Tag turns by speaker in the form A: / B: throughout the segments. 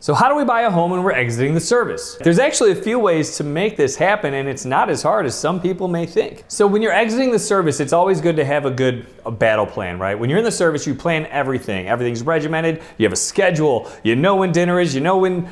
A: So how do we buy a home when we're exiting the service? There's actually a few ways to make this happen, and it's not as hard as some people may think. So when you're exiting the service, it's always good to have a battle plan, right? When you're in the service, you plan everything. Everything's regimented. You have a schedule. You know when dinner is. You know when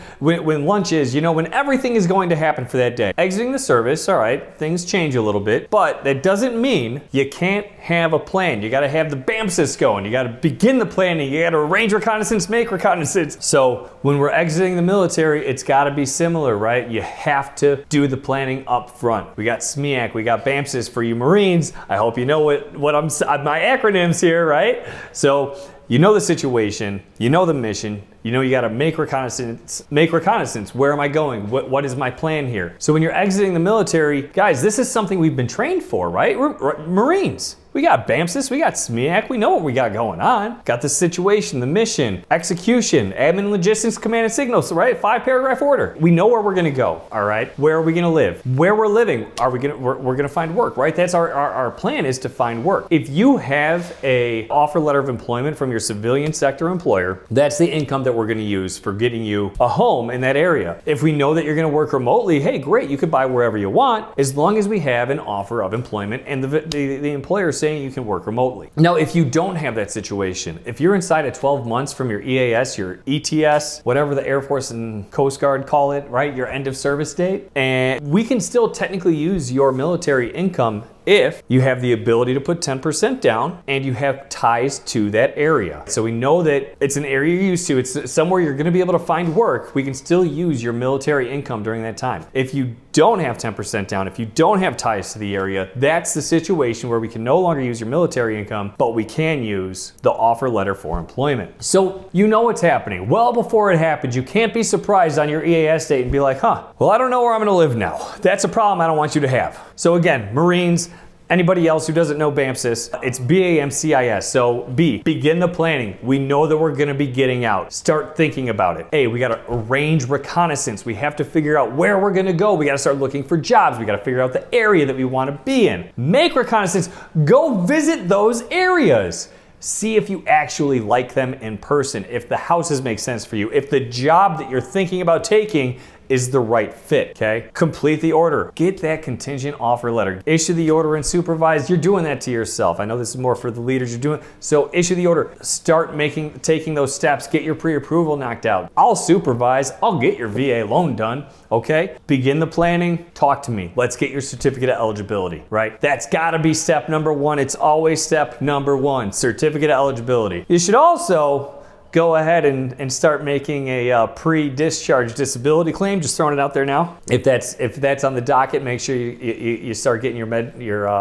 A: lunch is. You know when everything is going to happen for that day. Exiting the service, all right, things change a little bit, but that doesn't mean you can't have a plan. You got to have the BAMCIS going. You got to begin the planning. You got to arrange reconnaissance, make reconnaissance. So when we're exiting the military, it's got to be similar, right? You have to do the planning up front. We got SMEAC, we got BAMCIS for you Marines. I hope you know what my acronyms here, right? So you know the situation, you know the mission, you know you got to make reconnaissance. Where am I going? What is my plan here? So when you're exiting the military, guys, this is something we've been trained for, right? We're Marines. We got BAMCIS, we got SMEAC, we know what we got going on. Got the situation, the mission, execution, admin, logistics, command and signals, right? 5-paragraph order. We know where we're gonna go, all right? Where are we gonna live? Where we're living, we're gonna find work, right? That's our plan, is to find work. If you have a offer letter of employment from your civilian sector employer, that's the income that we're gonna use for getting you a home in that area. If we know that you're gonna work remotely, hey, great, you could buy wherever you want, as long as we have an offer of employment and the employer saying you can work remotely. Now, if you don't have that situation, if you're inside of 12 months from your EAS, your ETS, whatever the Air Force and Coast Guard call it, right, your end of service date, and we can still technically use your military income if you have the ability to put 10% down and you have ties to that area. So we know that it's an area you're used to, it's somewhere you're gonna be able to find work, we can still use your military income during that time. If you don't have 10% down, if you don't have ties to the area, that's the situation where we can no longer use your military income, but we can use the offer letter for employment. So you know what's happening. Well before it happens, you can't be surprised on your EAS date and be like, well, I don't know where I'm gonna live now. That's a problem I don't want you to have. So again, Marines, anybody else who doesn't know BAMCIS, it's BAMCIS. So B, begin the planning. We know that we're gonna be getting out. Start thinking about it. A, we gotta arrange reconnaissance. We have to figure out where we're gonna go. We gotta start looking for jobs. We gotta figure out the area that we wanna be in. Make reconnaissance. Go visit those areas. See if you actually like them in person, if the houses make sense for you, if the job that you're thinking about taking is the right fit, okay? Complete the order. Get that contingent offer letter. Issue the order and supervise. You're doing that to yourself. I know this is more for the leaders you're doing. So issue the order. Start taking those steps. Get your pre-approval knocked out. I'll supervise. I'll get your VA loan done, okay? Begin the planning. Talk to me. Let's get your certificate of eligibility, right? That's gotta be step number one. It's always step number one, certificate of eligibility. You should also go ahead and start making a pre-discharge disability claim. Just throwing it out there now. If that's on the docket, make sure you start getting your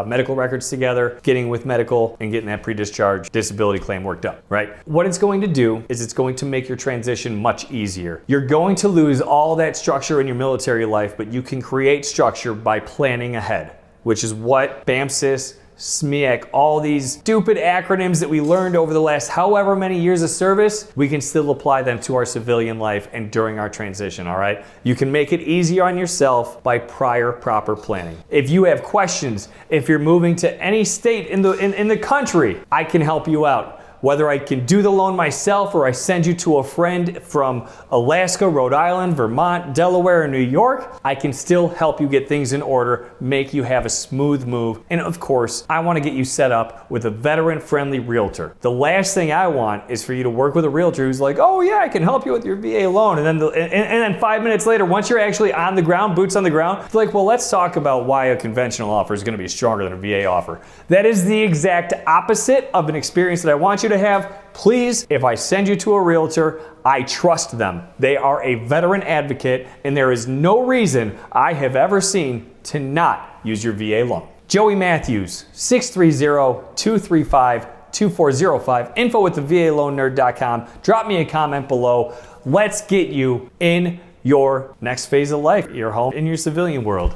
A: medical records together, getting with medical, and getting that pre-discharge disability claim worked up, right? What it's going to do is it's going to make your transition much easier. You're going to lose all that structure in your military life, but you can create structure by planning ahead, which is what BAMCIS, SMEAC, all these stupid acronyms that we learned over the last however many years of service, we can still apply them to our civilian life and during our transition, all right? You can make it easier on yourself by proper planning. If you have questions, if you're moving to any state in the country, I can help you out. Whether I can do the loan myself or I send you to a friend from Alaska, Rhode Island, Vermont, Delaware, and New York, I can still help you get things in order, make you have a smooth move. And of course, I want to get you set up with a veteran-friendly realtor. The last thing I want is for you to work with a realtor who's like, oh yeah, I can help you with your VA loan. And then 5 minutes later, once you're actually on the ground, boots on the ground, it's like, well, let's talk about why a conventional offer is going to be stronger than a VA offer. That is the exact opposite of an experience that I want you to have. Please, if I send you to a realtor, I trust them. They are a veteran advocate, and there is no reason I have ever seen to not use your VA loan. Joey Matthews, 630-235-2405, info@thevaloannerd.com. Drop me a comment below. Let's get you in your next phase of life, your home in your civilian world.